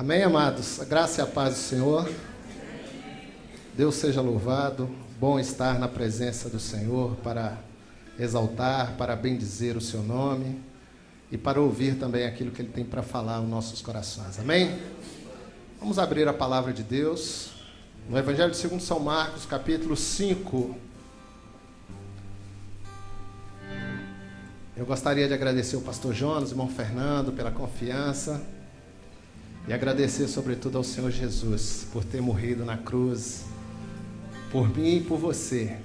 Amém, amados? A graça e a paz do Senhor. Deus seja louvado. Bom estar na presença do Senhor para exaltar, para bendizer o seu nome e para ouvir também aquilo que Ele tem para falar aos nossos corações. Amém? Vamos abrir a palavra de Deus no Evangelho segundo São Marcos, capítulo 5. Eu gostaria de agradecer ao pastor Jonas, irmão Fernando, pela confiança e agradecer sobretudo ao Senhor Jesus por ter morrido na cruz, por mim e por você,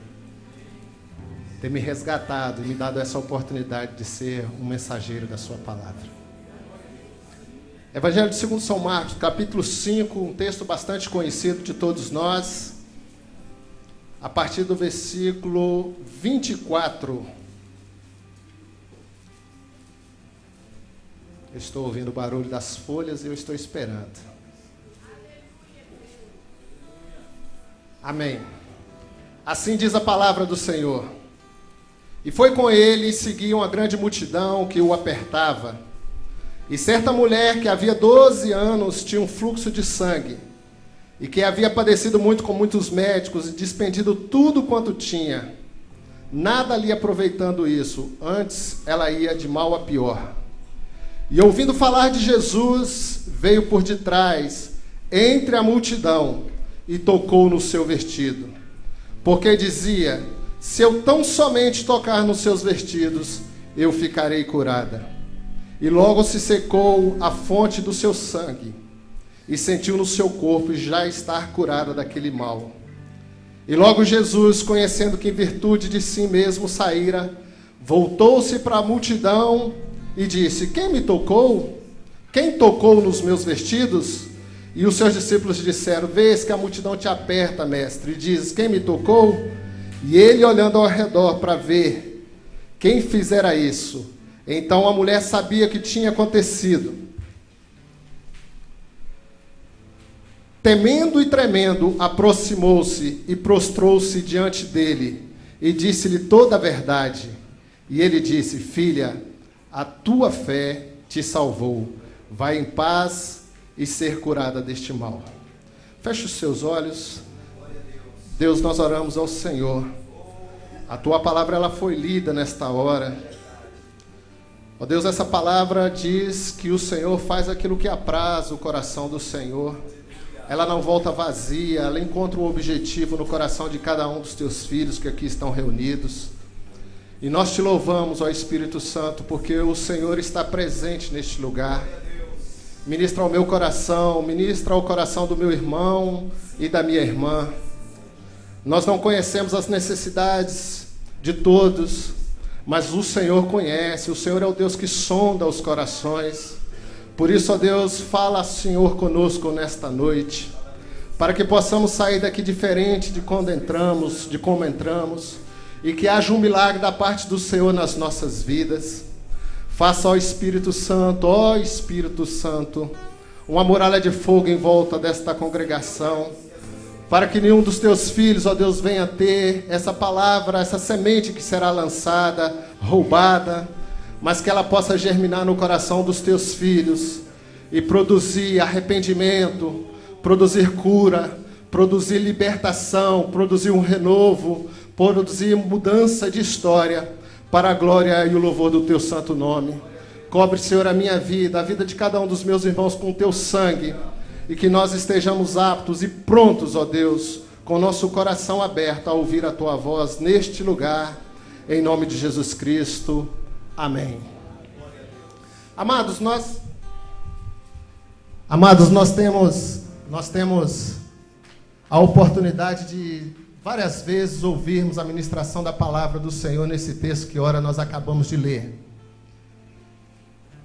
ter me resgatado e me dado essa oportunidade de ser um mensageiro da sua palavra. Evangelho segundo São Marcos, capítulo 5, um texto bastante conhecido de todos nós, a partir do versículo 24. Eu estou ouvindo o barulho das folhas e eu estou esperando. Amém. Assim diz a palavra do Senhor. E foi com ele e seguia uma grande multidão que o apertava. E certa mulher que havia 12 anos tinha um fluxo de sangue, e que havia padecido muito com muitos médicos e despendido tudo quanto tinha, nada lhe aproveitando isso, antes ela ia de mal a pior. E ouvindo falar de Jesus, veio por detrás, entre a multidão, e tocou no seu vestido. Porque dizia: se eu tão somente tocar nos seus vestidos, eu ficarei curada. E logo se secou a fonte do seu sangue, e sentiu no seu corpo já estar curada daquele mal. E logo Jesus, conhecendo que em virtude de si mesmo saíra, voltou-se para a multidão e disse: quem me tocou? Quem tocou nos meus vestidos? E os seus discípulos disseram: vês que a multidão te aperta, mestre, e dizes: quem me tocou? E ele, olhando ao redor para ver quem fizera isso, então a mulher sabia que tinha acontecido. Temendo e tremendo, aproximou-se e prostrou-se diante dele, e disse-lhe toda a verdade. E ele disse: filha, a tua fé te salvou. Vai em paz e ser curada deste mal. Feche os seus olhos. Deus, nós oramos ao Senhor. A tua palavra ela foi lida nesta hora. Ó Deus, essa palavra diz que o Senhor faz aquilo que apraz o coração do Senhor. Ela não volta vazia, ela encontra um objetivo no coração de cada um dos teus filhos que aqui estão reunidos. E nós te louvamos, ó Espírito Santo, porque o Senhor está presente neste lugar. Ministra ao meu coração, ministra ao coração do meu irmão e da minha irmã. Nós não conhecemos as necessidades de todos, mas o Senhor conhece. O Senhor é o Deus que sonda os corações. Por isso, ó Deus, fala, Senhor, conosco nesta noite, para que possamos sair daqui diferente de quando entramos, de como entramos, e que haja um milagre da parte do Senhor nas nossas vidas. Faça, ó Espírito Santo, uma muralha de fogo em volta desta congregação, para que nenhum dos teus filhos, ó Deus, venha ter essa palavra, essa semente que será lançada, roubada, mas que ela possa germinar no coração dos teus filhos e produzir arrependimento, produzir cura, produzir libertação, produzir um renovo, produzir mudança de história, para a glória e o louvor do teu santo nome. Cobre, Senhor, a minha vida, a vida de cada um dos meus irmãos com o teu sangue, e que nós estejamos aptos e prontos, ó Deus, com o nosso coração aberto a ouvir a tua voz neste lugar, em nome de Jesus Cristo. Amém. Amados, nós temos a oportunidade de várias vezes ouvirmos a ministração da palavra do Senhor nesse texto que ora nós acabamos de ler.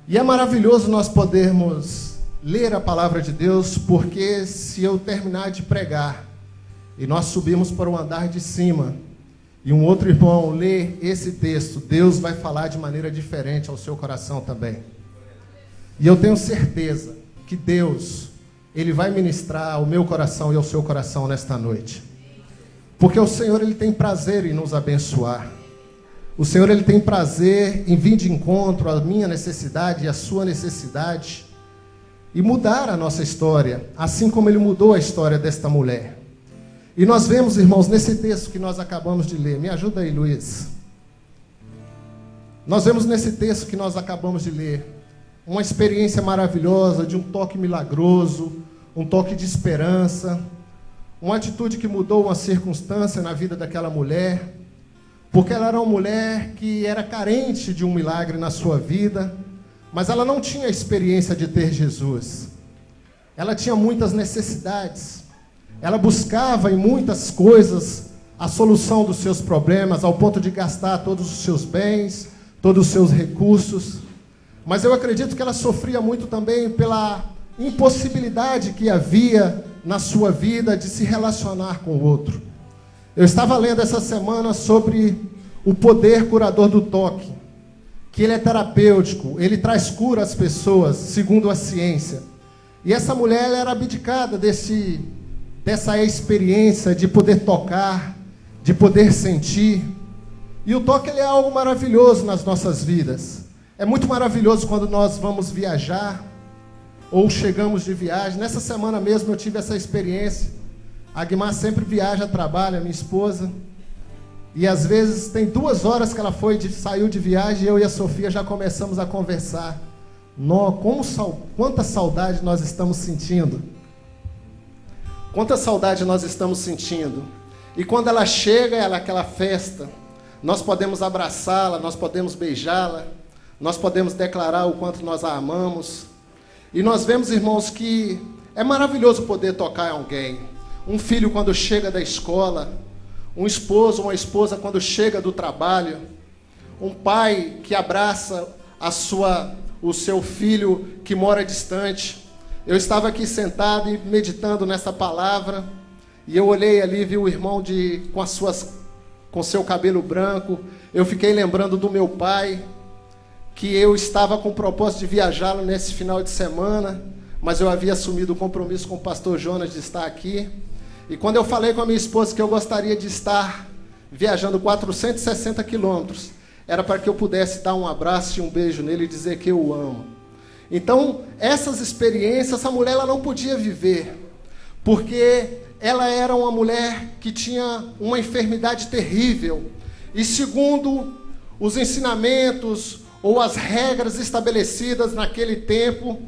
E é maravilhoso nós podermos ler a palavra de Deus, porque se eu terminar de pregar e nós subirmos para o andar de cima e um outro irmão ler esse texto, Deus vai falar de maneira diferente ao seu coração também. E eu tenho certeza que Deus, Ele vai ministrar ao meu coração e ao seu coração nesta noite. Porque o Senhor, Ele tem prazer em nos abençoar. O Senhor, Ele tem prazer em vir de encontro à minha necessidade e à sua necessidade. e mudar a nossa história, assim como ele mudou a história desta mulher. E nós vemos, irmãos, nesse texto que nós acabamos de ler, me ajuda aí, Luiz. Nós vemos nesse texto que nós acabamos de ler uma experiência maravilhosa, de um toque milagroso, um toque de esperança, uma atitude que mudou uma circunstância na vida daquela mulher, porque ela era uma mulher que era carente de um milagre na sua vida, mas ela não tinha a experiência de ter Jesus. Ela tinha muitas necessidades. Ela buscava em muitas coisas a solução dos seus problemas, ao ponto de gastar todos os seus bens, todos os seus recursos. Mas eu acredito que ela sofria muito também pela impossibilidade que havia na sua vida de se relacionar com o outro. Eu estava lendo essa semana sobre o poder curador do toque, que ele é terapêutico, ele traz cura às pessoas, segundo a ciência. E essa mulher, ela era abdicada dessa experiência de poder tocar, de poder sentir. E o toque, ele é algo maravilhoso nas nossas vidas. É muito maravilhoso quando nós vamos viajar, ou chegamos de viagem. Nessa semana mesmo eu tive essa experiência. A Guimar sempre viaja, trabalha, minha esposa. E às vezes tem 2 horas que ela saiu de viagem, e eu e a Sofia já começamos a conversar. Quanta saudade nós estamos sentindo. Quanta saudade nós estamos sentindo. E quando ela chega, ela aquela festa, nós podemos abraçá-la, nós podemos beijá-la, nós podemos declarar o quanto nós a amamos. E nós vemos, irmãos, que é maravilhoso poder tocar em alguém. Um filho quando chega da escola, um esposo, uma esposa quando chega do trabalho, um pai que abraça o seu filho que mora distante. Eu estava aqui sentado e meditando nessa palavra, e eu olhei ali, vi o irmão com seu cabelo branco. Eu fiquei lembrando do meu pai, que eu estava com o propósito de viajá-lo nesse final de semana, mas eu havia assumido o compromisso com o pastor Jonas de estar aqui. E quando eu falei com a minha esposa que eu gostaria de estar viajando 460 quilômetros, era para que eu pudesse dar um abraço e um beijo nele e dizer que eu o amo. Então, essas experiências, essa mulher ela não podia viver, porque ela era uma mulher que tinha uma enfermidade terrível. E segundo os ensinamentos ou as regras estabelecidas naquele tempo,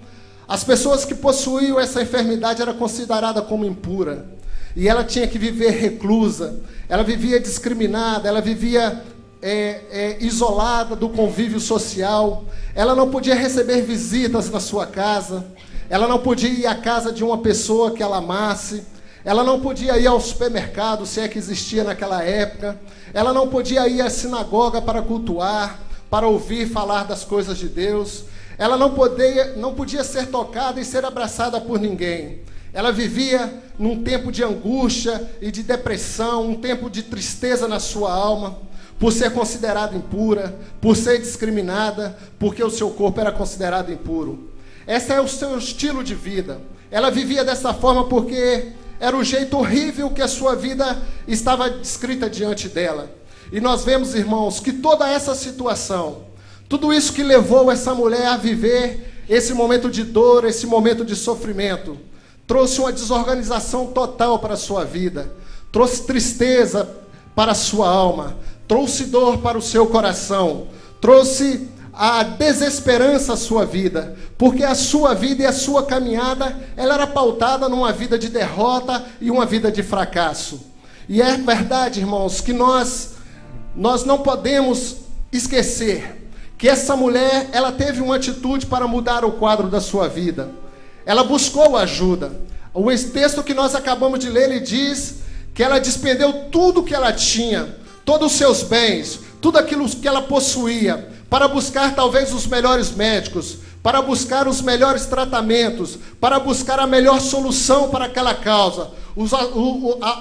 as pessoas que possuíam essa enfermidade eram consideradas como impura. E ela tinha que viver reclusa, ela vivia discriminada, ela vivia isolada do convívio social, ela não podia receber visitas na sua casa, ela não podia ir à casa de uma pessoa que ela amasse, ela não podia ir ao supermercado, se é que existia naquela época, ela não podia ir à sinagoga para cultuar, para ouvir falar das coisas de Deus, ela não podia ser tocada e ser abraçada por ninguém. Ela vivia num tempo de angústia e de depressão, um tempo de tristeza na sua alma, por ser considerada impura, por ser discriminada, porque o seu corpo era considerado impuro. Esse é o seu estilo de vida. Ela vivia dessa forma porque era o jeito horrível que a sua vida estava descrita diante dela. E nós vemos, irmãos, que toda essa situação, tudo isso que levou essa mulher a viver esse momento de dor, esse momento de sofrimento, trouxe uma desorganização total para a sua vida, trouxe tristeza para a sua alma, trouxe dor para o seu coração, trouxe a desesperança à sua vida, porque a sua vida e a sua caminhada, ela era pautada numa vida de derrota e uma vida de fracasso. E é verdade, irmãos, que nós não podemos esquecer que essa mulher, ela teve uma atitude para mudar o quadro da sua vida. Ela buscou ajuda. O texto que nós acabamos de ler, ele diz que ela despendeu tudo que ela tinha, todos os seus bens, tudo aquilo que ela possuía, para buscar talvez os melhores médicos, para buscar os melhores tratamentos, para buscar a melhor solução para aquela causa.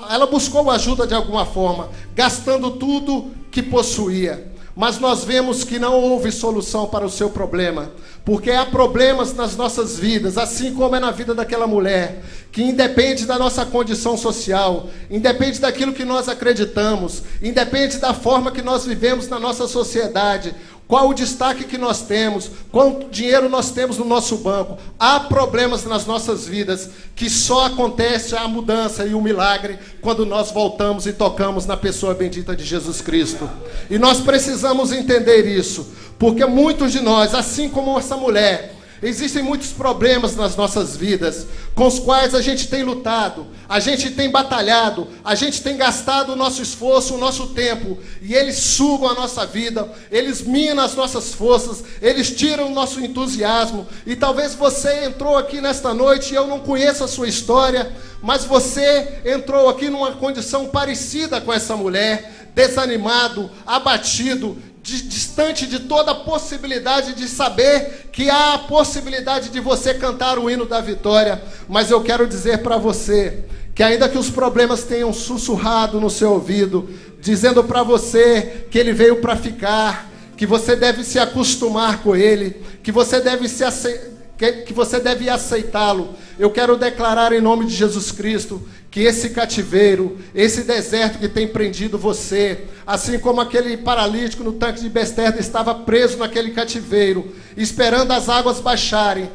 Ela buscou ajuda de alguma forma, gastando tudo que possuía. Mas nós vemos que não houve solução para o seu problema, porque há problemas nas nossas vidas, assim como é na vida daquela mulher, que independe da nossa condição social, independe daquilo que nós acreditamos, independe da forma que nós vivemos na nossa sociedade. qual o destaque que nós temos, quanto dinheiro nós temos no nosso banco. Há problemas nas nossas vidas que só acontece a mudança e o milagre quando nós voltamos e tocamos na pessoa bendita de Jesus Cristo. E nós precisamos entender isso, porque muitos de nós, assim como essa mulher, existem muitos problemas nas nossas vidas, com os quais a gente tem lutado, a gente tem batalhado, a gente tem gastado o nosso esforço, o nosso tempo, e eles sugam a nossa vida, eles minam as nossas forças, eles tiram o nosso entusiasmo. E talvez você entrou aqui nesta noite e eu não conheço a sua história, mas você entrou aqui numa condição parecida com essa mulher, desanimado, abatido, distante de toda a possibilidade de saber que há a possibilidade de você cantar o hino da vitória. Mas eu quero dizer para você que ainda que os problemas tenham sussurrado no seu ouvido, dizendo para você que ele veio para ficar, que você deve se acostumar com ele, que você deve aceitá-lo, eu quero declarar em nome de Jesus Cristo que esse cativeiro, esse deserto que tem prendido você, assim como aquele paralítico no tanque de Betesda estava preso naquele cativeiro, esperando as águas baixarem,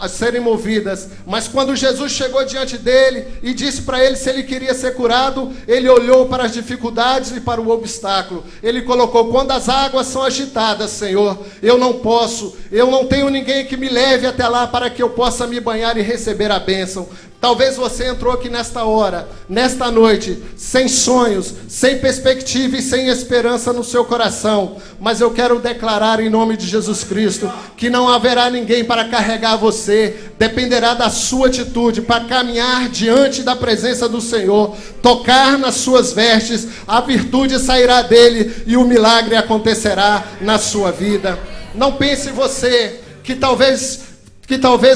serem movidas, mas quando Jesus chegou diante dele e disse para ele se ele queria ser curado, ele olhou para as dificuldades e para o obstáculo. Ele colocou: quando as águas são agitadas, Senhor, eu não tenho ninguém que me leve até lá para que eu possa me banhar e receber a bênção. Talvez você entrou aqui nesta hora, nesta noite, sem sonhos, sem perspectiva e sem esperança no seu coração. Mas eu quero declarar em nome de Jesus Cristo que não haverá ninguém para carregar você. Dependerá da sua atitude para caminhar diante da presença do Senhor, tocar nas suas vestes, a virtude sairá dele e o milagre acontecerá na sua vida. Não pense você que talvez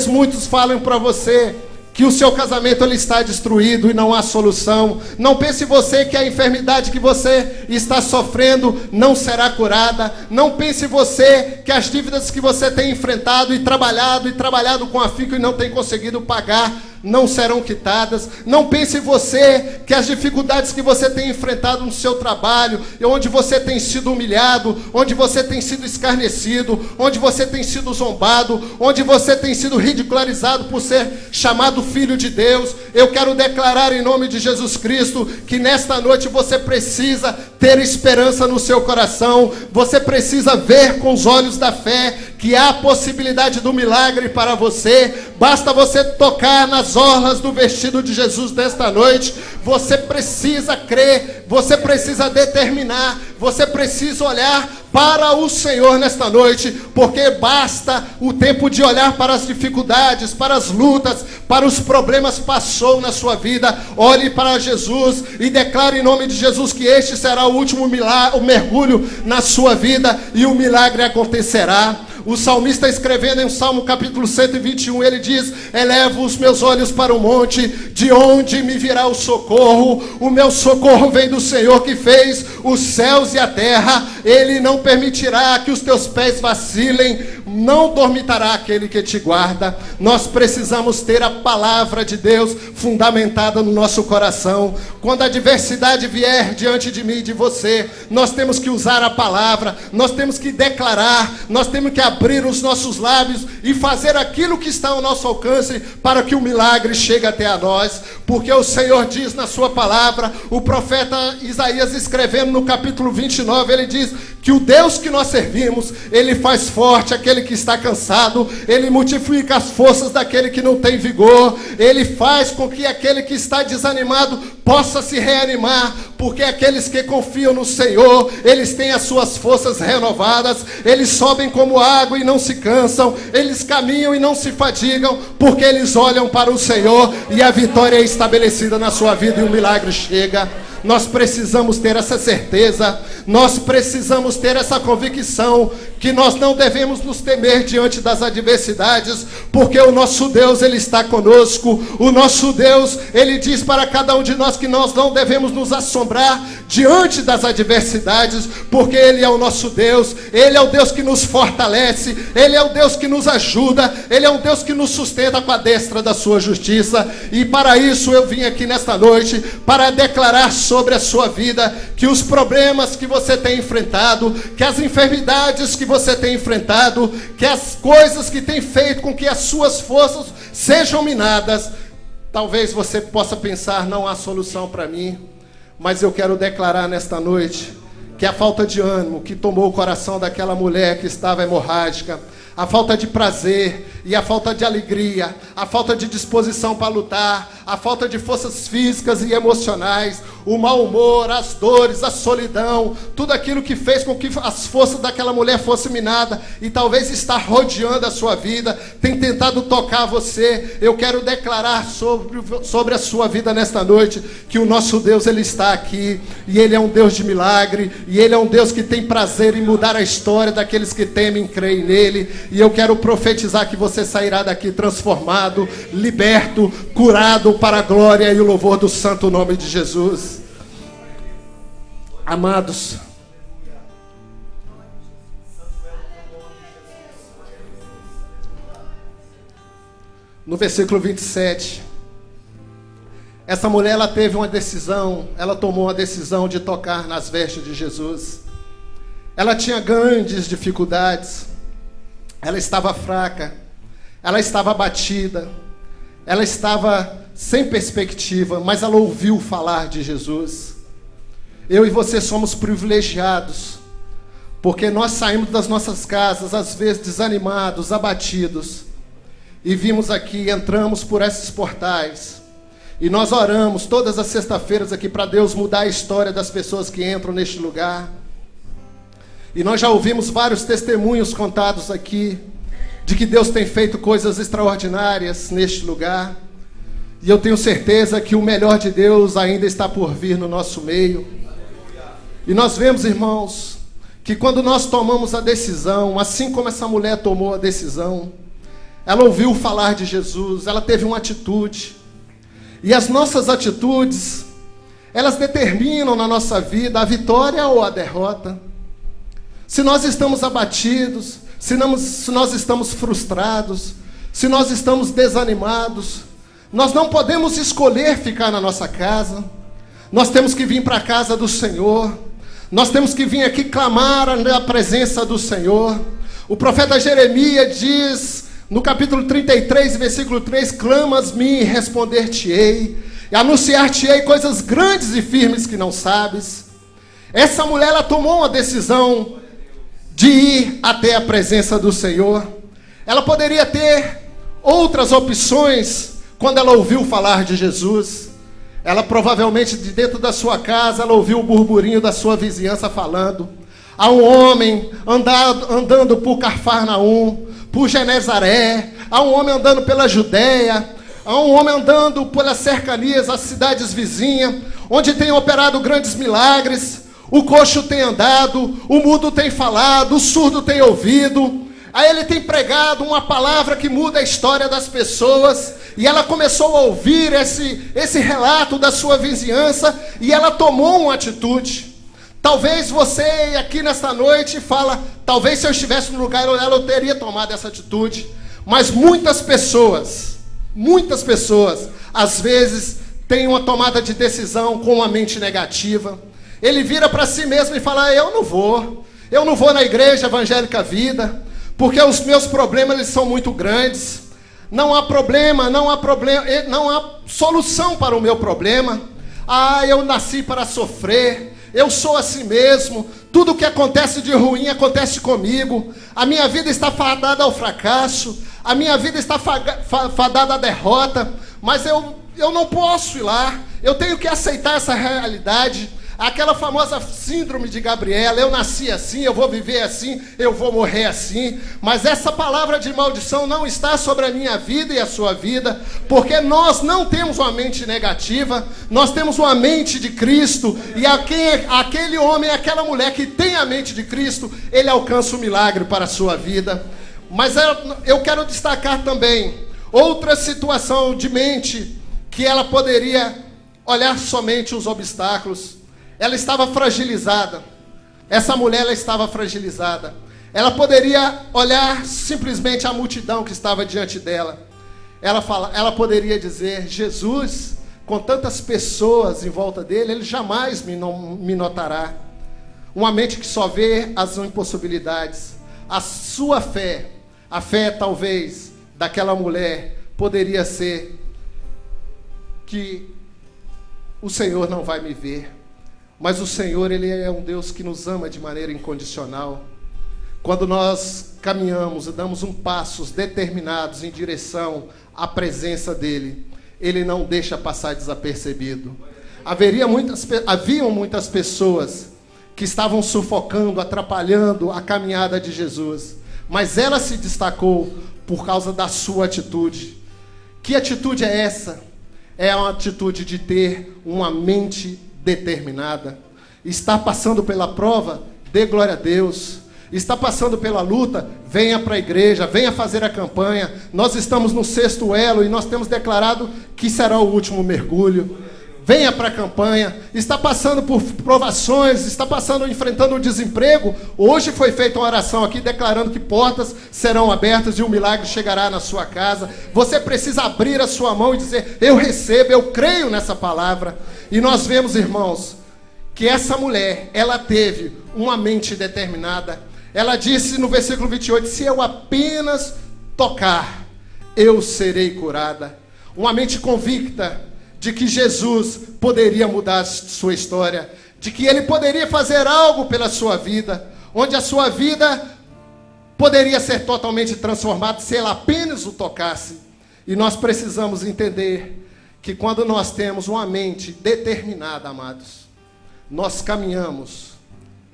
muitos falem para você que o seu casamento ele está destruído e não há solução. Não pense você que a enfermidade que você está sofrendo não será curada. Não pense você que as dívidas que você tem enfrentado e trabalhado com afinco e não tem conseguido pagar não serão quitadas. Não pense você que as dificuldades que você tem enfrentado no seu trabalho, onde você tem sido humilhado, onde você tem sido escarnecido, onde você tem sido zombado, onde você tem sido ridicularizado por ser chamado filho de Deus, eu quero declarar em nome de Jesus Cristo que nesta noite você precisa ter esperança no seu coração, você precisa ver com os olhos da fé que há a possibilidade do milagre para você. Basta você tocar nas orlas do vestido de Jesus nesta noite. Você precisa crer, você precisa determinar, você precisa olhar para o Senhor nesta noite, porque basta o tempo de olhar para as dificuldades, para as lutas, para os problemas passou na sua vida. Olhe para Jesus e declare em nome de Jesus que este será o último milagre, o mergulho na sua vida, e o milagre acontecerá. O salmista, escrevendo em Salmo capítulo 121, ele diz: elevo os meus olhos para o monte, de onde me virá o socorro? O meu socorro vem do Senhor que fez os céus e a terra. Ele não permitirá que os teus pés vacilem, não dormitará aquele que te guarda. Nós precisamos ter a palavra de Deus fundamentada no nosso coração. Quando a adversidade vier diante de mim e de você, nós temos que usar a palavra, nós temos que declarar, nós temos que abrir os nossos lábios e fazer aquilo que está ao nosso alcance para que o milagre chegue até a nós. Porque o Senhor diz na sua palavra, o profeta Isaías escrevendo no capítulo 29, ele diz que o Deus que nós servimos, ele faz forte aquele que está cansado, ele multiplica as forças daquele que não tem vigor, ele faz com que aquele que está desanimado possa se reanimar, porque aqueles que confiam no Senhor, eles têm as suas forças renovadas, eles sobem como água e não se cansam, eles caminham e não se fadigam, porque eles olham para o Senhor e a vitória é estabelecida na sua vida e o milagre chega. Nós precisamos ter essa certeza, nós precisamos ter essa convicção que nós não devemos nos temer diante das adversidades, porque o nosso Deus, ele está conosco. O nosso Deus, ele diz para cada um de nós que nós não devemos nos assombrar diante das adversidades, porque ele é o nosso Deus, ele é o Deus que nos fortalece, ele é o Deus que nos ajuda, ele é o Deus que nos sustenta com a destra da sua justiça. E para isso eu vim aqui nesta noite, para declarar sobre a sua vida que os problemas que você tem enfrentado, que as enfermidades que você tem enfrentado, que as coisas que tem feito com que as suas forças sejam minadas, talvez você possa pensar, não há solução para mim, mas eu quero declarar nesta noite que a falta de ânimo que tomou o coração daquela mulher que estava hemorrágica, a falta de prazer e a falta de alegria, a falta de disposição para lutar, a falta de forças físicas e emocionais, o mau humor, as dores, a solidão, tudo aquilo que fez com que as forças daquela mulher fossem minadas e talvez está rodeando a sua vida, tem tentado tocar você. Eu quero declarar sobre a sua vida nesta noite que o nosso Deus, Ele está aqui e Ele é um Deus de milagre e Ele é um Deus que tem prazer em mudar a história daqueles que temem e creem nele. E eu quero profetizar que você sairá daqui transformado, liberto, curado para a glória e o louvor do santo nome de Jesus. Amados, no versículo 27, essa mulher ela teve uma decisão, ela tomou uma decisão de tocar nas vestes de Jesus. Ela tinha grandes dificuldades, ela estava fraca, ela estava abatida, ela estava sem perspectiva, mas ela ouviu falar de Jesus. Eu e você somos privilegiados, porque nós saímos das nossas casas, às vezes desanimados, abatidos, e vimos aqui, entramos por esses portais, e nós oramos todas as sextas-feiras aqui para Deus mudar a história das pessoas que entram neste lugar. E nós já ouvimos vários testemunhos contados aqui, de que Deus tem feito coisas extraordinárias neste lugar. E eu tenho certeza que o melhor de Deus ainda está por vir no nosso meio. E nós vemos, irmãos, que quando nós tomamos a decisão, assim como essa mulher tomou a decisão, ela ouviu falar de Jesus, ela teve uma atitude. E as nossas atitudes, elas determinam na nossa vida a vitória ou a derrota. Se nós estamos abatidos, se nós estamos frustrados, se nós estamos desanimados, nós não podemos escolher ficar na nossa casa. Nós temos que vir para a casa do Senhor. Nós temos que vir aqui clamar na presença do Senhor. O profeta Jeremias diz, no capítulo 33, versículo 3, clamas-me e responder-te-ei, e anunciar-te-ei coisas grandes e firmes que não sabes. Essa mulher, ela tomou uma decisão de ir até a presença do Senhor. Ela poderia ter outras opções quando ela ouviu falar de Jesus. Ela provavelmente de dentro da sua casa, ela ouviu o burburinho da sua vizinhança falando. Há um homem andando por Cafarnaum, por Genezaré, há um homem andando pela Judéia, há um homem andando pelas cercanias, as cidades vizinhas, onde tem operado grandes milagres. O coxo tem andado, o mudo tem falado, o surdo tem ouvido. Aí ele tem pregado uma palavra que muda a história das pessoas. E ela começou a ouvir esse relato da sua vizinhança e ela tomou uma atitude. Talvez você aqui nesta noite fala, talvez se eu estivesse no lugar dela eu teria tomado essa atitude. Mas muitas pessoas, às vezes têm uma tomada de decisão com uma mente negativa. Ele vira para si mesmo e fala, eu não vou na igreja evangélica vida, porque os meus problemas eles são muito grandes. Não há solução para o meu problema. Eu nasci para sofrer, eu sou assim mesmo, tudo que acontece de ruim acontece comigo, a minha vida está fadada ao fracasso, a minha vida está fadada à derrota, mas eu não posso ir lá, eu tenho que aceitar essa realidade. Aquela famosa síndrome de Gabriela, eu nasci assim, eu vou viver assim, eu vou morrer assim. Mas essa palavra de maldição não está sobre a minha vida e a sua vida, porque nós não temos uma mente negativa, nós temos uma mente de Cristo. E aquele homem, aquela mulher que tem a mente de Cristo, ele alcança o milagre para a sua vida. Mas eu quero destacar também outra situação de mente, que ela poderia olhar somente os obstáculos. Ela estava fragilizada. Essa mulher ela estava fragilizada. Ela poderia olhar simplesmente a multidão que estava diante dela. Ela poderia dizer, Jesus, com tantas pessoas em volta dele, ele jamais me notará. uma mente que só vê as impossibilidades. A sua fé, a fé talvez daquela mulher, poderia ser que o Senhor não vai me ver, mas o Senhor, Ele é um Deus que nos ama de maneira incondicional. Quando nós caminhamos e damos passos determinados em direção à presença dEle, Ele não deixa passar desapercebido. Haviam muitas pessoas que estavam sufocando, atrapalhando a caminhada de Jesus, mas ela se destacou por causa da sua atitude. Que atitude é essa? É uma atitude de ter uma mente determinada. Está passando pela prova? Dê glória a Deus. Está passando pela luta? Venha para a igreja, venha fazer a campanha. Nós estamos no 6º elo e nós temos declarado que será o último mergulho. Venha para a campanha. Está passando por provações, está enfrentando o desemprego. Hoje foi feita uma oração aqui declarando que portas serão abertas e um milagre chegará na sua casa. Você precisa abrir a sua mão e dizer: eu recebo, eu creio nessa palavra. E nós vemos, irmãos, que essa mulher, ela teve uma mente determinada. Ela disse no versículo 28, se eu apenas tocar, eu serei curada. Uma mente convicta de que Jesus poderia mudar a sua história, de que Ele poderia fazer algo pela sua vida, onde a sua vida poderia ser totalmente transformada se ela apenas o tocasse. E nós precisamos entender que quando nós temos uma mente determinada, amados, nós caminhamos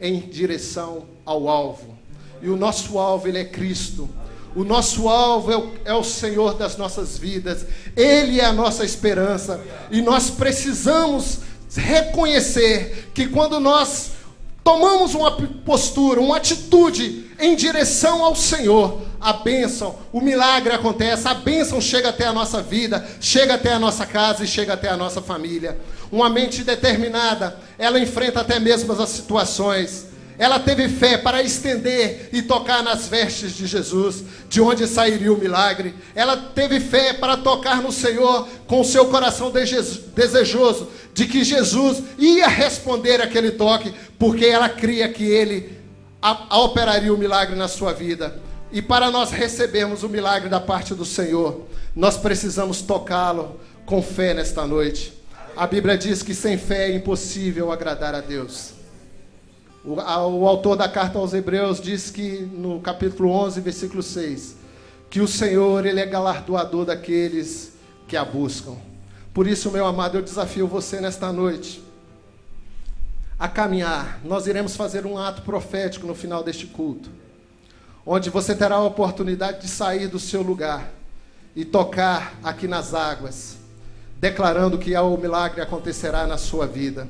em direção ao alvo. E o nosso alvo, Ele é Cristo. O nosso alvo é o Senhor das nossas vidas. Ele é a nossa esperança. E nós precisamos reconhecer que quando nós tomamos uma postura, uma atitude em direção ao Senhor, a bênção, o milagre acontece, a bênção chega até a nossa vida, chega até a nossa casa e chega até a nossa família. Uma mente determinada, ela enfrenta até mesmo as situações. Ela teve fé para estender e tocar nas vestes de Jesus, de onde sairia o milagre. Ela teve fé para tocar no Senhor com o seu coração desejoso, de que Jesus ia responder aquele toque, porque ela cria que Ele operaria o milagre na sua vida. E para nós recebermos o milagre da parte do Senhor, nós precisamos tocá-lo com fé nesta noite. A Bíblia diz que sem fé é impossível agradar a Deus. O autor da carta aos Hebreus diz que no capítulo 11, versículo 6, que o Senhor, Ele é galardoador daqueles que a buscam. Por isso, meu amado, eu desafio você nesta noite a caminhar. Nós iremos fazer um ato profético no final deste culto, onde você terá a oportunidade de sair do seu lugar e tocar aqui nas águas, declarando que o milagre acontecerá na sua vida.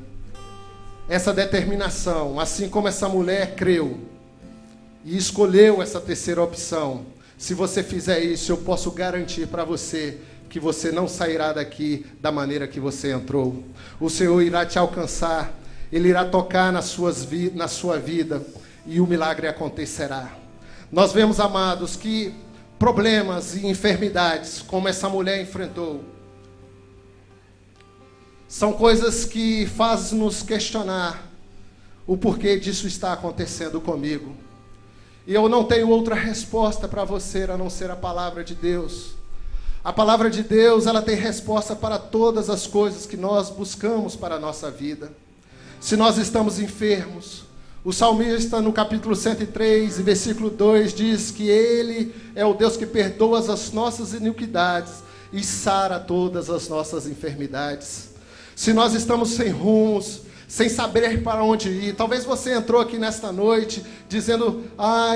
Essa determinação, assim como essa mulher creu e escolheu essa terceira opção, se você fizer isso, eu posso garantir para você que você não sairá daqui da maneira que você entrou. O Senhor irá te alcançar, Ele irá tocar na sua vida e o milagre acontecerá. Nós vemos, amados, que problemas e enfermidades, como essa mulher enfrentou, são coisas que fazem nos questionar o porquê disso está acontecendo comigo. E eu não tenho outra resposta para você a não ser a palavra de Deus. A palavra de Deus, ela tem resposta para todas as coisas que nós buscamos para a nossa vida. Se nós estamos enfermos, o salmista no capítulo 103, versículo 2, diz que Ele é o Deus que perdoa as nossas iniquidades e sara todas as nossas enfermidades. Se nós estamos sem rumos, sem saber para onde ir, talvez você entrou aqui nesta noite dizendo: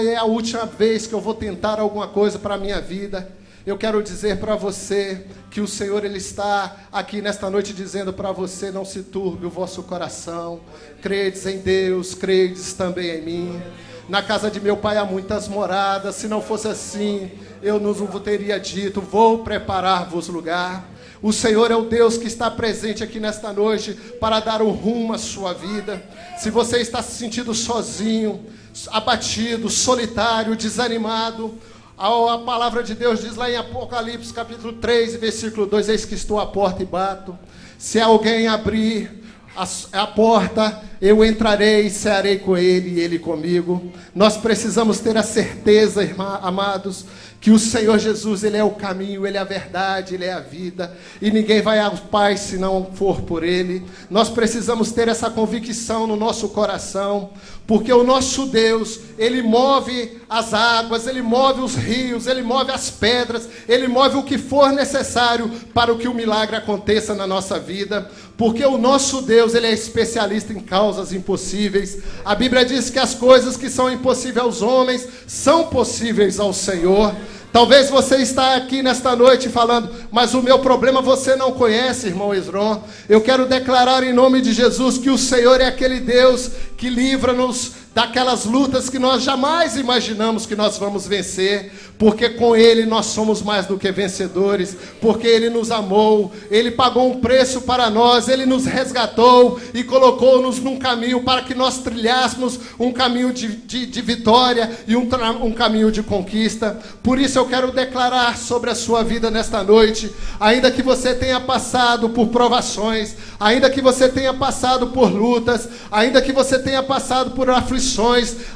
é a última vez que eu vou tentar alguma coisa para a minha vida. Eu quero dizer para você que o Senhor, Ele está aqui nesta noite dizendo para você: não se turbe o vosso coração, credes em Deus, credes também em mim. Na casa de meu Pai há muitas moradas, se não fosse assim, eu não vos teria dito: vou preparar-vos lugar. O Senhor é o Deus que está presente aqui nesta noite para dar um rumo à sua vida. Se você está se sentindo sozinho, abatido, solitário, desanimado, a palavra de Deus diz lá em Apocalipse capítulo 3, versículo 2, eis que estou à porta e bato. Se alguém abrir, a porta, eu entrarei e cearei com ele e ele comigo. Nós precisamos ter a certeza, amados, que o Senhor Jesus, Ele é o caminho, Ele é a verdade, Ele é a vida, e ninguém vai ao Pai se não for por Ele. Nós precisamos ter essa convicção no nosso coração, porque o nosso Deus, Ele move as águas, Ele move os rios, Ele move as pedras, Ele move o que for necessário para que o milagre aconteça na nossa vida, porque o nosso Deus, Ele é especialista em causas impossíveis. A Bíblia diz que as coisas que são impossíveis aos homens são possíveis ao Senhor. Talvez você está aqui nesta noite falando, mas o meu problema você não conhece, irmão Esron. Eu quero declarar em nome de Jesus que o Senhor é aquele Deus que livra-nos daquelas lutas que nós jamais imaginamos que nós vamos vencer, porque com Ele nós somos mais do que vencedores, porque Ele nos amou, Ele pagou um preço para nós, Ele nos resgatou e colocou-nos num caminho para que nós trilhássemos um caminho de vitória e um caminho de conquista. Por isso eu quero declarar sobre a sua vida nesta noite, ainda que você tenha passado por provações, ainda que você tenha passado por lutas, ainda que você tenha passado por aflições,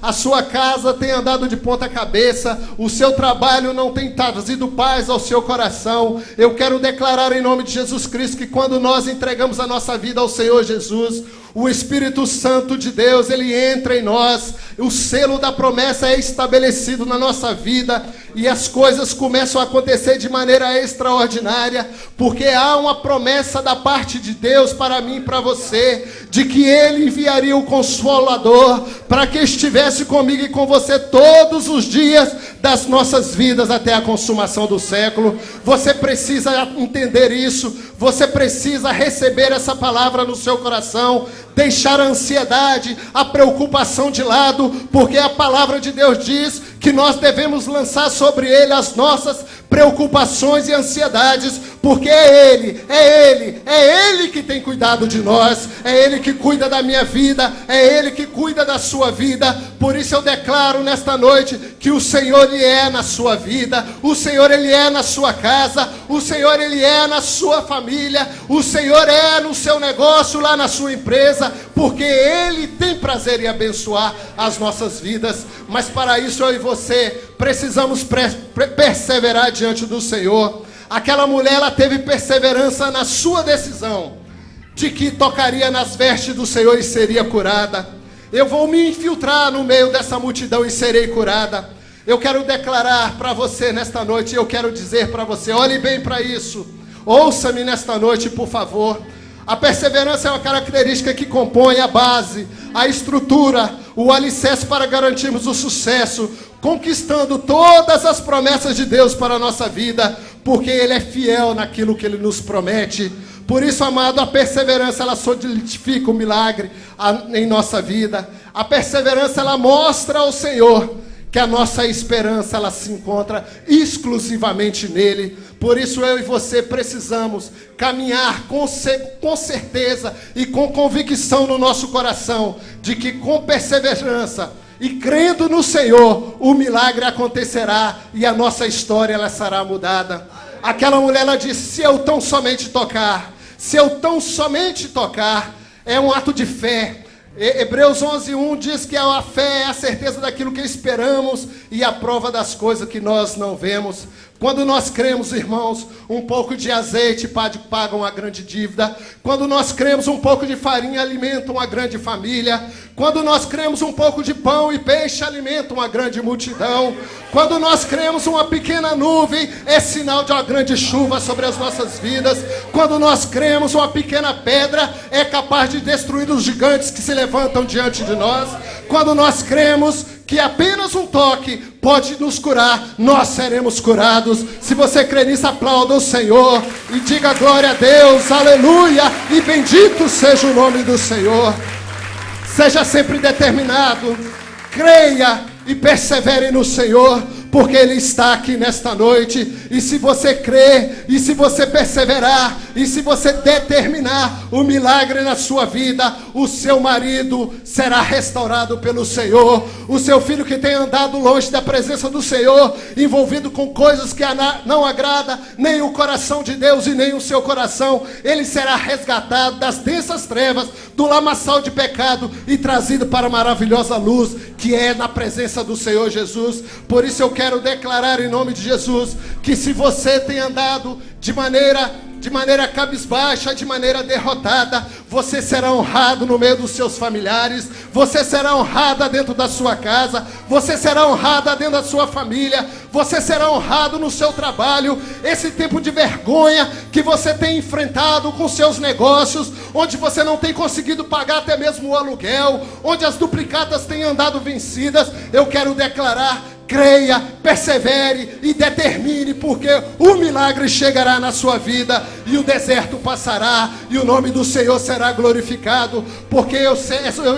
a sua casa tem andado de ponta cabeça, o seu trabalho não tem trazido paz ao seu coração, eu quero declarar em nome de Jesus Cristo que quando nós entregamos a nossa vida ao Senhor Jesus, o Espírito Santo de Deus, Ele entra em nós, o selo da promessa é estabelecido na nossa vida, e as coisas começam a acontecer de maneira extraordinária, porque há uma promessa da parte de Deus para mim e para você, de que Ele enviaria o Consolador, para que estivesse comigo e com você todos os dias das nossas vidas, até a consumação do século. Você precisa entender isso, você precisa receber essa palavra no seu coração, deixar a ansiedade, a preocupação de lado, porque a palavra de Deus diz que nós devemos lançar sobre Ele as nossas preocupações e ansiedades, porque é Ele que tem cuidado de nós, é Ele que cuida da minha vida, é Ele que cuida da sua vida. Por isso eu declaro nesta noite que o Senhor, Ele é na sua vida, o Senhor, Ele é na sua casa, o Senhor, Ele é na sua família, o Senhor é no seu negócio, lá na sua empresa, porque Ele tem prazer em abençoar as nossas vidas. Mas para isso eu e você precisamos perseverar diante do Senhor. Aquela mulher, ela teve perseverança na sua decisão de que tocaria nas vestes do Senhor e seria curada. Eu vou me infiltrar no meio dessa multidão e serei curada. Eu quero declarar para você nesta noite, eu quero dizer para você, olhe bem para isso, ouça-me nesta noite, por favor. A perseverança é uma característica que compõe a base, a estrutura, o alicerce para garantirmos o sucesso, conquistando todas as promessas de Deus para a nossa vida, porque Ele é fiel naquilo que Ele nos promete. Por isso, amado, a perseverança, ela solidifica o milagre em nossa vida. A perseverança, ela mostra ao Senhor que a nossa esperança, ela se encontra exclusivamente nele. Por isso eu e você precisamos caminhar com certeza e com convicção no nosso coração, de que com perseverança e crendo no Senhor, o milagre acontecerá e a nossa história, ela será mudada. Aquela mulher, ela disse, se eu tão somente tocar, é um ato de fé. Hebreus 11:1 diz que a fé é a certeza daquilo que esperamos e a prova das coisas que nós não vemos. Quando nós cremos, irmãos, um pouco de azeite paga uma grande dívida. Quando nós cremos, um pouco de farinha alimenta uma grande família. Quando nós cremos, um pouco de pão e peixe alimenta uma grande multidão. Quando nós cremos, uma pequena nuvem é sinal de uma grande chuva sobre as nossas vidas. Quando nós cremos, uma pequena pedra é capaz de destruir os gigantes que se levantam diante de nós. Quando nós cremos que apenas um toque pode nos curar, nós seremos curados. Se você crê nisso, aplauda o Senhor e diga glória a Deus, aleluia, e bendito seja o nome do Senhor. Seja sempre determinado, creia e persevere no Senhor, porque Ele está aqui nesta noite. E se você crer, e se você perseverar, E se você determinar o milagre na sua vida, o seu marido será restaurado pelo Senhor. O seu filho que tem andado longe da presença do Senhor, envolvido com coisas que não agrada nem o coração de Deus e nem o seu coração, ele será resgatado das densas trevas, do lamaçal de pecado e trazido para a maravilhosa luz que é na presença do Senhor Jesus. Por isso eu quero declarar em nome de Jesus que se você tem andado de maneira cabisbaixa, de maneira derrotada, você será honrado no meio dos seus familiares, você será honrada dentro da sua casa, você será honrada dentro da sua família, você será honrado no seu trabalho. Esse tempo de vergonha que você tem enfrentado com seus negócios, onde você não tem conseguido pagar até mesmo o aluguel, onde as duplicatas têm andado vencidas, eu quero declarar: creia, persevere e determine, porque o milagre chegará na sua vida e o deserto passará e o nome do Senhor será glorificado, porque eu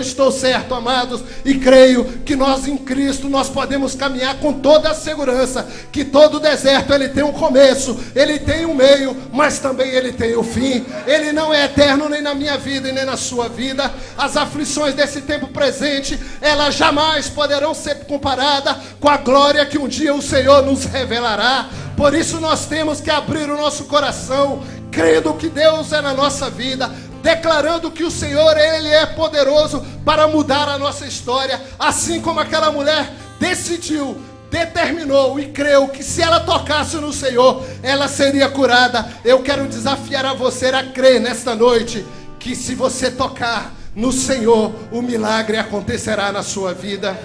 estou certo, amados, e creio que nós em Cristo nós podemos caminhar com toda a segurança, que todo deserto ele tem um começo, ele tem um meio, mas também ele tem o fim. Ele não é eterno nem na minha vida e nem na sua vida. As aflições desse tempo presente, elas jamais poderão ser comparadas com a glória que um dia o Senhor nos revelará. Por isso nós temos que abrir o nosso coração, crendo que Deus é na nossa vida, declarando que o Senhor, Ele é poderoso para mudar a nossa história, assim como aquela mulher decidiu, determinou e creu que se ela tocasse no Senhor, ela seria curada. Eu quero desafiar a você a crer nesta noite, que se você tocar no Senhor, o milagre acontecerá na sua vida.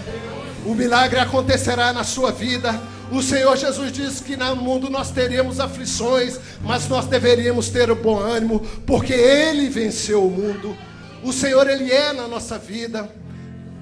O milagre acontecerá na sua vida. O Senhor Jesus disse que no mundo nós teríamos aflições, mas nós deveríamos ter o bom ânimo, porque Ele venceu o mundo. O Senhor, Ele é na nossa vida.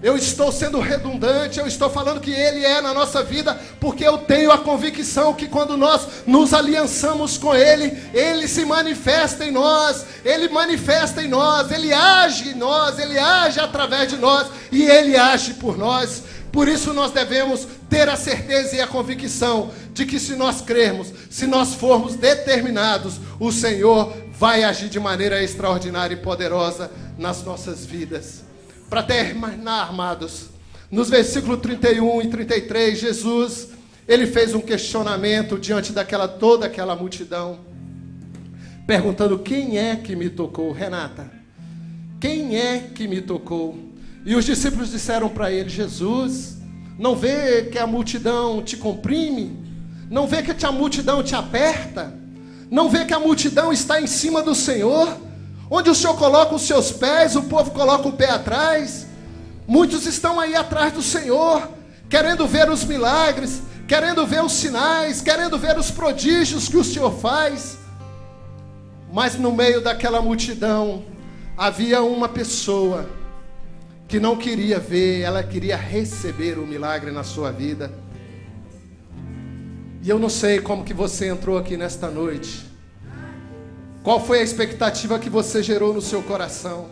Eu estou sendo redundante, eu estou falando que Ele é na nossa vida, porque eu tenho a convicção que quando nós nos aliançamos com Ele, Ele se manifesta em nós, Ele manifesta em nós, Ele age em nós, Ele age através de nós e Ele age por nós. Por isso nós devemos ter a certeza e a convicção de que se nós crermos, se nós formos determinados, o Senhor vai agir de maneira extraordinária e poderosa nas nossas vidas. Para terminar, amados, nos versículos 31 e 33, Jesus, Ele fez um questionamento diante toda aquela multidão, perguntando: quem é que me tocou? Renata, quem é que me tocou? E os discípulos disseram para ele: Jesus, não vê que a multidão te comprime? Não vê que a multidão te aperta? Não vê que a multidão está em cima do Senhor? Onde o Senhor coloca os seus pés, o povo coloca o pé atrás. Muitos estão aí atrás do Senhor, querendo ver os milagres, querendo ver os sinais, querendo ver os prodígios que o Senhor faz. Mas no meio daquela multidão havia uma pessoa que não queria ver, ela queria receber o milagre na sua vida. E eu não sei como que você entrou aqui nesta noite. Qual foi a expectativa que você gerou no seu coração?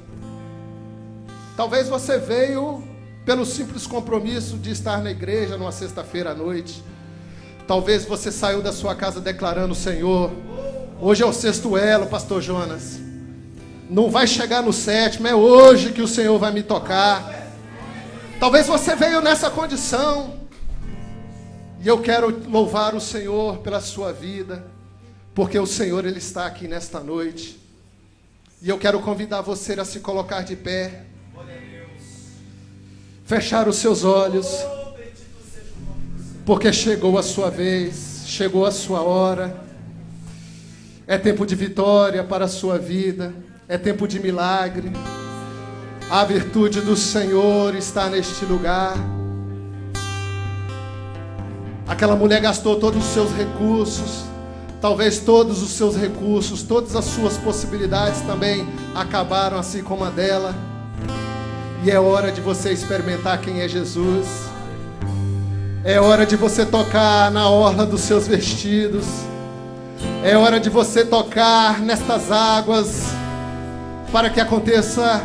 Talvez você veio pelo simples compromisso de estar na igreja numa sexta-feira à noite. Talvez você saiu da sua casa declarando: Senhor, hoje é o sexto elo, pastor Jonas. Não vai chegar no sétimo, é hoje que o Senhor vai me tocar. Talvez você veio nessa condição. E eu quero louvar o Senhor pela sua vida, porque o Senhor, Ele está aqui nesta noite. E eu quero convidar você a se colocar de pé, fechar os seus olhos, porque chegou a sua vez, chegou a sua hora. É tempo de vitória para a sua vida. É tempo de milagre. A virtude do Senhor está neste lugar. Aquela mulher gastou todos os seus recursos. Talvez todos os seus recursos, todas as suas possibilidades também acabaram, assim como a dela. E é hora de você experimentar quem é Jesus. É hora de você tocar na orla dos seus vestidos. É hora de você tocar nestas águas, para que aconteça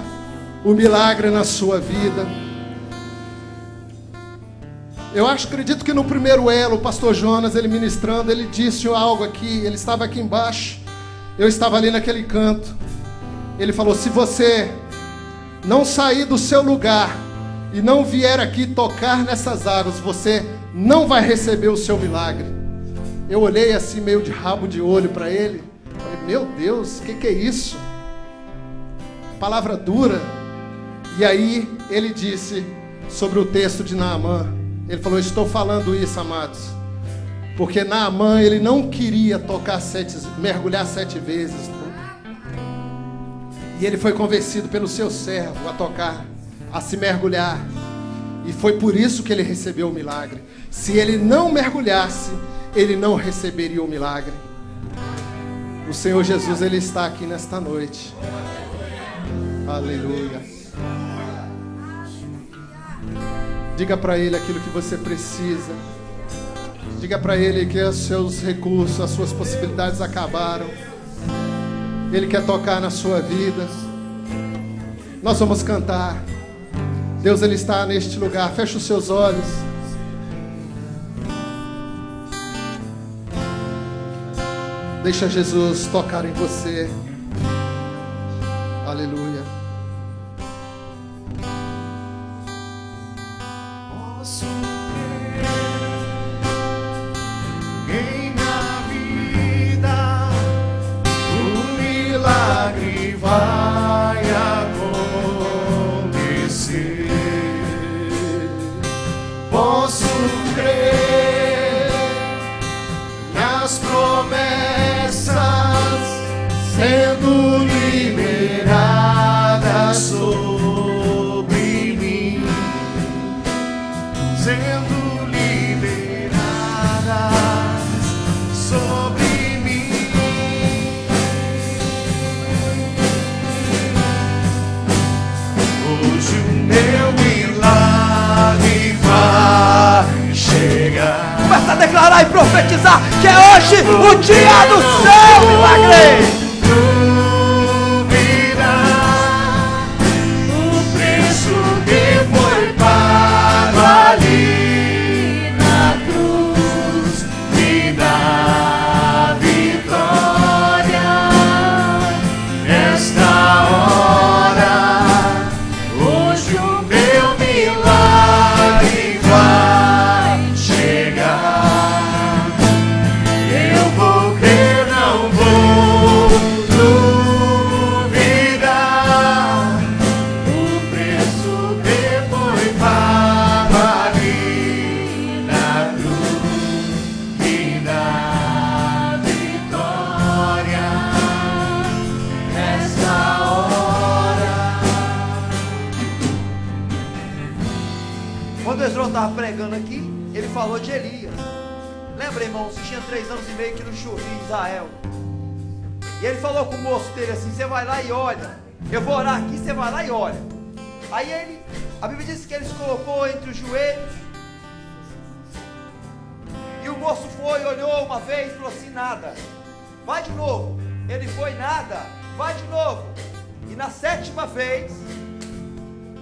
o milagre na sua vida. Eu acredito que no primeiro elo, o pastor Jonas, ele ministrando, ele disse algo aqui, ele estava aqui embaixo, Eu estava ali naquele canto. Ele falou: se você não sair do seu lugar e não vier aqui tocar nessas águas, você não vai receber o seu milagre. Eu olhei assim meio de rabo de olho para ele. Falei: meu Deus, o que é isso? Palavra dura. E aí ele disse sobre o texto de Naamã. Ele falou: estou falando isso, amados, porque Naamã, ele não queria mergulhar 7 vezes. E ele foi convencido pelo seu servo a tocar, a se mergulhar. E foi por isso que ele recebeu o milagre. Se ele não mergulhasse, ele não receberia o milagre. O Senhor Jesus, ele está aqui nesta noite. Aleluia. Diga para ele aquilo que você precisa. Diga para ele que os seus recursos, as suas possibilidades acabaram. Ele quer tocar na sua vida. Nós vamos cantar. Deus, ele está neste lugar. Feche os seus olhos. Deixa Jesus tocar em você. Aleluia. Vai acontecer. Posso crer nas promessas sendo liberadas sobre mim, sendo liberadas sobre mim. Hoje o meu milagre vai chegar. Começa a declarar e profetizar que é hoje o dia do seu milagre. Duvidar o preço que foi pago ali na cruz me dá vitória nesta hora. Hoje o meu milagre vai chegar. Eu vou crer, não vou duvidar. O preço que foi pago ali na cruz me dá vitória nessa hora. Quando o Esdrão estava pregando aqui, ele falou de Elias. Lembra, irmãos, que tinha 3 anos e meio que não chovia em Israel. E ele falou com o moço dele assim: você vai lá e olha, eu vou orar aqui, você vai lá e olha. Aí ele, a Bíblia diz que ele se colocou entre os joelhos. E o moço foi, olhou uma vez e falou assim: nada. Vai de novo. Ele foi, nada. Vai de novo. E na 7ª vez,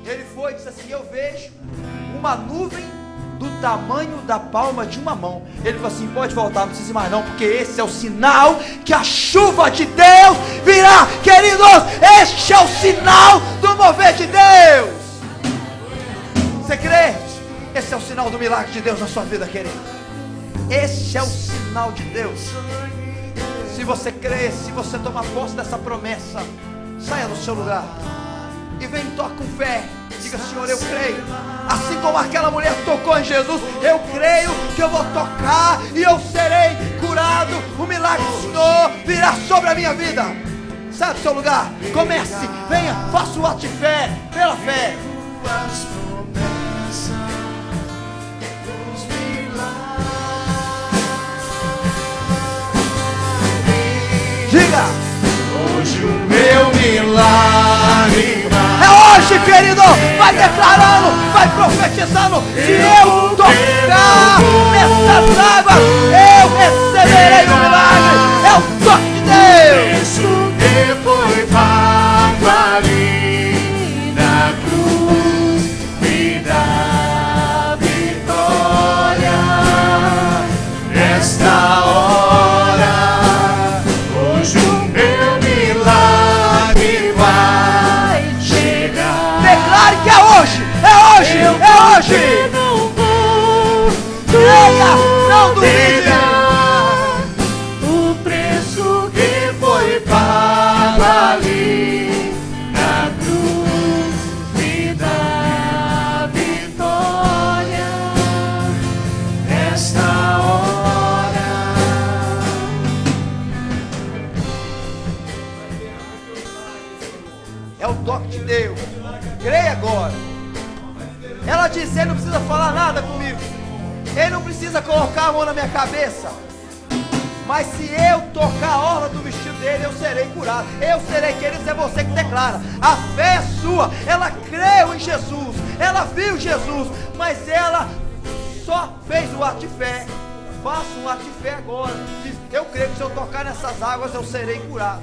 ele foi e disse assim: eu vejo uma nuvem do tamanho da palma de uma mão. Ele falou assim: pode voltar, não precisa ir mais não, porque esse é o sinal que a chuva de Deus virá. Queridos, este é o sinal do mover de Deus. Você crê? Esse é o sinal do milagre de Deus na sua vida, querido. Esse é o sinal de Deus. Se você crê, se você tomar posse dessa promessa, saia do seu lugar e vem e toque com fé. Diga: Senhor, eu creio. Assim como aquela mulher tocou em Jesus, eu creio que eu vou tocar e eu serei curado. O milagre do Senhor virá sobre a minha vida. Saia do seu lugar, comece, venha, faça o ato de fé, pela fé. Tuas promessas, os milagres. Diga: hoje o meu milagre vai. é hoje, querido. Vai declarando, vai profetizando. Se eu tocar nessas águas, eu receberei o milagre. É o toque de Deus. Isso que foi pago ali na cruz me dá vitória nesta hora. Hoje o meu É o toque de Deus. Creia agora. Ela disse: ele não precisa falar nada comigo. Ele não precisa colocar a mão na minha cabeça. Mas se eu tocar a orla do vestido dele, eu serei curado. Eu serei, queridos, é você que declara. A fé é sua. Ela creu em Jesus. Ela viu Jesus. Mas ela só fez o ato de fé. Faça um ato de fé agora. Diz: eu creio que se eu tocar nessas águas, eu serei curado.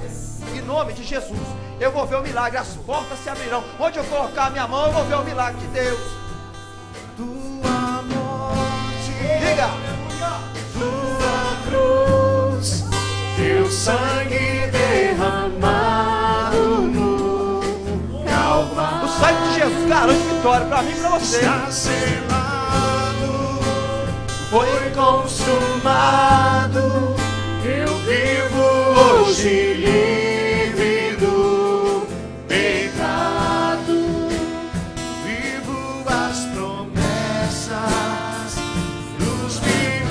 Em nome de Jesus, eu vou ver o milagre. As portas se abrirão. Onde eu colocar a minha mão, eu vou ver o milagre de Deus. Tua morte, Diga. tua cruz, teu sangue derramado no Calvário. O sangue de Jesus garante vitória para mim e para você. Está selado, foi consumado. Eu vivo hoje livre do pecado. Vivo as promessas dos milagres.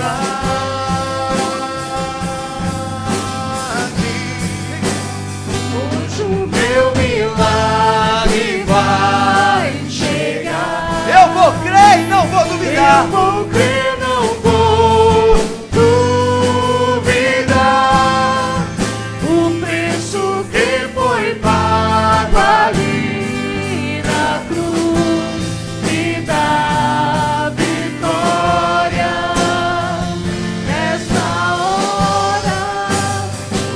Hoje o meu milagre vai chegar. Eu vou crer e não vou duvidar. Eu vou crer, não vou duvidar. O preço que foi pago ali na cruz me dá vitória nessa hora.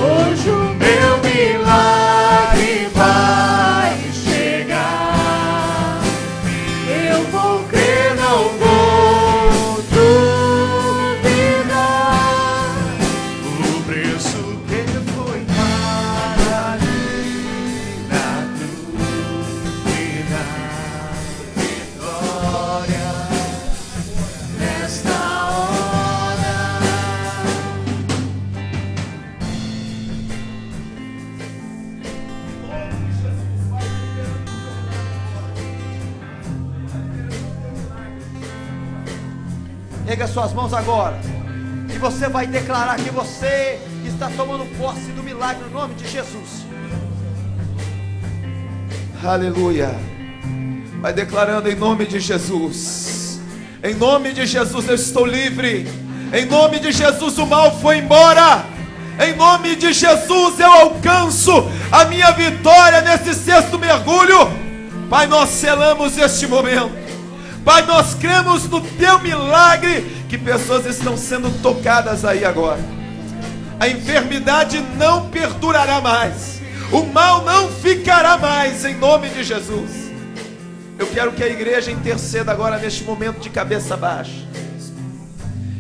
Hoje o meu milagre vai chegar. Eu vou crer, não vou duvidar. O preço que foi pago ali na cruz me dá vitória nesta hora. Erga suas mãos agora. E você vai declarar que você está tomando posse do milagre no nome de Jesus. Aleluia. Vai declarando em nome de Jesus. Em nome de Jesus eu estou livre. Em nome de Jesus o mal foi embora. Em nome de Jesus eu alcanço a minha vitória nesse sexto mergulho. Pai, nós selamos este momento. Pai, nós cremos no teu milagre, que pessoas estão sendo tocadas aí agora. A enfermidade não perdurará mais. O mal não ficará mais, em nome de Jesus. Eu quero que a igreja interceda agora neste momento de cabeça baixa.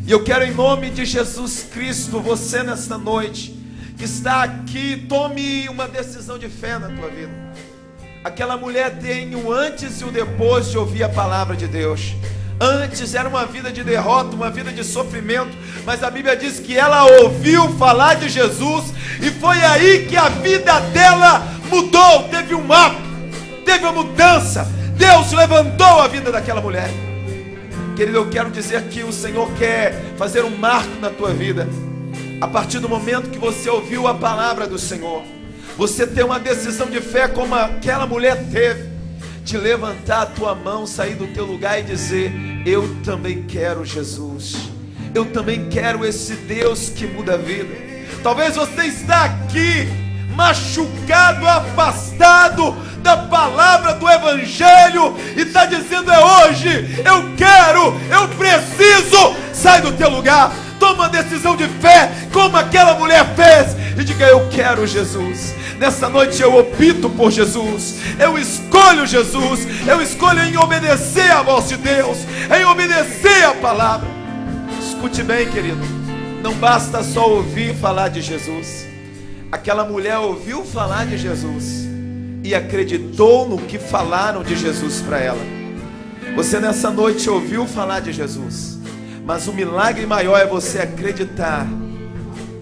E eu quero, em nome de Jesus Cristo, você nesta noite que está aqui, tome uma decisão de fé na tua vida. Aquela mulher tem o antes e o depois de ouvir a palavra de Deus. Antes era uma vida de derrota, uma vida de sofrimento, mas a Bíblia diz que ela ouviu falar de Jesus e foi aí que a vida dela mudou. Teve um marco, teve uma mudança. Deus levantou a vida daquela mulher. Querido, eu quero dizer que o Senhor quer fazer um marco na tua vida. A partir do momento que você ouviu a palavra do Senhor, você tem uma decisão de fé como aquela mulher teve, de levantar a tua mão, sair do teu lugar e dizer: eu também quero Jesus. Eu também quero esse Deus que muda a vida. Talvez você está aqui machucado, afastado da palavra do Evangelho e está dizendo: é hoje, eu quero, eu preciso. Sai do teu lugar, toma uma decisão de fé como aquela mulher fez e diga: eu quero Jesus. Nessa noite eu opto por Jesus, eu escolho Jesus, eu escolho em obedecer a voz de Deus, em obedecer a palavra. Escute bem, querido, não basta só ouvir falar de Jesus. Aquela mulher ouviu falar de Jesus e acreditou no que falaram de Jesus para ela. Você nessa noite ouviu falar de Jesus, mas o milagre maior é você acreditar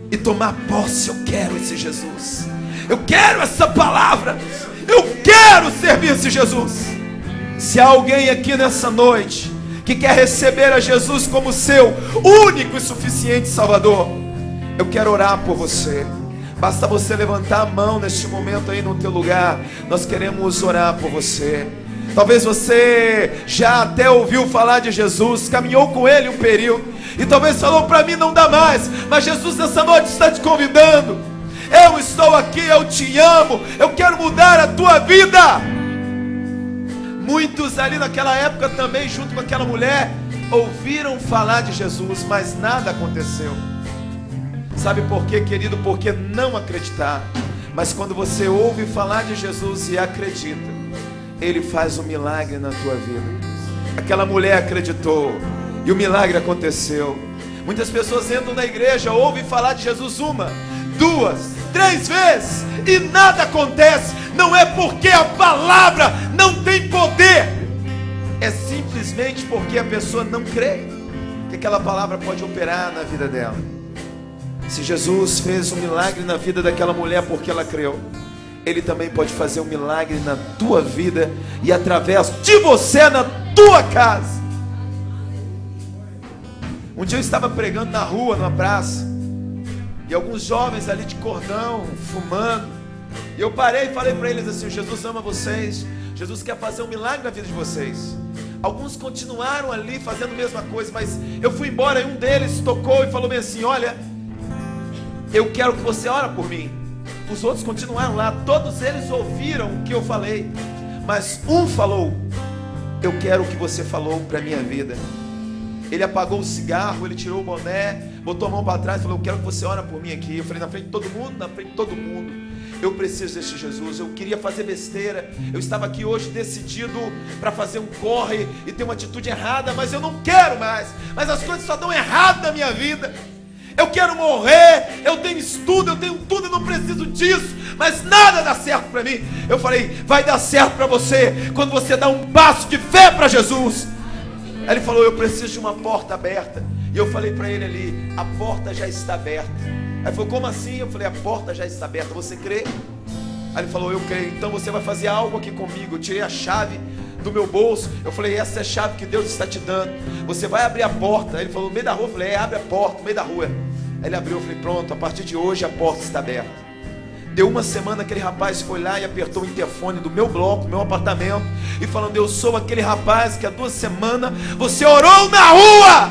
e tomar posse. Eu quero esse Jesus, eu quero essa palavra, eu quero servir esse Jesus. Se há alguém aqui nessa noite que quer receber a Jesus como seu único e suficiente Salvador, eu quero orar por você. Basta você levantar a mão neste momento aí no teu lugar. Nós queremos orar por você. Talvez você já até ouviu falar de Jesus, caminhou com Ele um período, e talvez falou: para mim não dá mais. Mas Jesus nessa noite está te convidando. Eu estou aqui, eu te amo, eu quero mudar a tua vida. Muitos ali naquela época também, junto com aquela mulher, ouviram falar de Jesus, mas nada aconteceu. Sabe por quê, querido? Porque não acreditaram. Mas quando você ouve falar de Jesus e acredita, Ele faz um milagre na tua vida. Aquela mulher acreditou e o milagre aconteceu. Muitas pessoas entram na igreja, ouvem falar de Jesus 1, 2, 3 vezes e nada acontece. Não é porque a palavra não tem poder, é simplesmente porque a pessoa não crê que aquela palavra pode operar na vida dela. Se Jesus fez um milagre na vida daquela mulher porque ela creu, Ele também pode fazer um milagre na tua vida e através de você na tua casa. Um dia eu estava pregando na rua, numa praça, e alguns jovens ali de cordão, fumando, e eu parei e falei para eles assim: Jesus ama vocês, Jesus quer fazer um milagre na vida de vocês. Alguns continuaram ali fazendo a mesma coisa, mas eu fui embora e um deles tocou e falou bem assim: olha, eu quero que você ore por mim. Os outros continuaram lá, todos eles ouviram o que eu falei, mas um falou: eu quero o que você falou para a minha vida. Ele apagou o cigarro, ele tirou o boné, botou a mão para trás e falou: eu quero que você ore por mim aqui. Eu falei: na frente de todo mundo? Na frente de todo mundo. Eu preciso deste Jesus. Eu queria fazer besteira, eu estava aqui hoje decidido para fazer um corre e ter uma atitude errada, mas eu não quero mais. Mas as coisas só dão errado na minha vida. Eu quero morrer, eu tenho estudo, eu tenho tudo, eu não preciso disso, mas nada dá certo para mim. Eu falei: vai dar certo para você quando você dá um passo de fé para Jesus. Aí ele falou: eu preciso de uma porta aberta. E eu falei para ele ali: a porta já está aberta. Aí ele falou: como assim? Eu falei: a porta já está aberta, você crê? Aí ele falou: eu creio. Então você vai fazer algo aqui comigo. Eu tirei a chave do meu bolso, eu falei: essa é a chave que Deus está te dando, você vai abrir a porta. Aí ele falou: no meio da rua. Eu falei: abre a porta, no meio da rua. Aí ele abriu, eu falei: pronto, a partir de hoje a porta está aberta. Deu uma semana, aquele rapaz foi lá e apertou o interfone do meu bloco, do meu apartamento, e falando: eu sou aquele rapaz que há 2 semanas você orou na rua,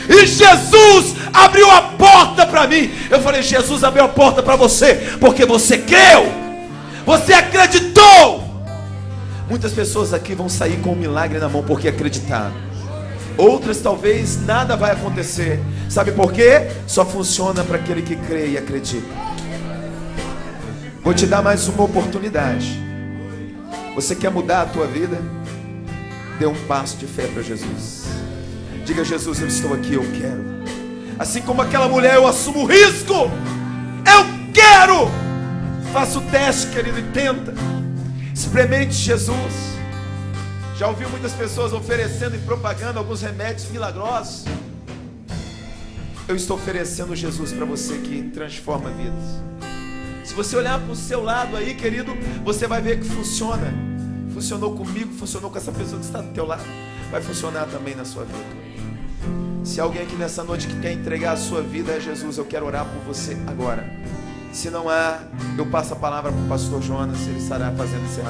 e Jesus abriu a porta para mim. Eu falei: Jesus abriu a porta para você porque você creu, você acreditou. Muitas pessoas aqui vão sair com um milagre na mão porque acreditaram. Outras talvez nada vai acontecer. Sabe por quê? Só funciona para aquele que crê e acredita. Vou te dar mais uma oportunidade. Você quer mudar a tua vida? Dê um passo de fé para Jesus. Diga: Jesus, eu estou aqui, eu quero. Assim como aquela mulher, eu assumo o risco. Eu quero. Faça o teste, querido, e tenta. Experimente Jesus. Já ouviu muitas pessoas oferecendo em propaganda alguns remédios milagrosos? Eu estou oferecendo Jesus para você que transforma vidas. Se você olhar para o seu lado aí, querido, você vai ver que funciona. Funcionou comigo, funcionou com essa pessoa que está do teu lado, vai funcionar também na sua vida. Se alguém aqui nessa noite que quer entregar a sua vida a Jesus, eu quero orar por você agora. Se não há, eu passo a palavra para o pastor Jonas, ele estará fazendo encerramento.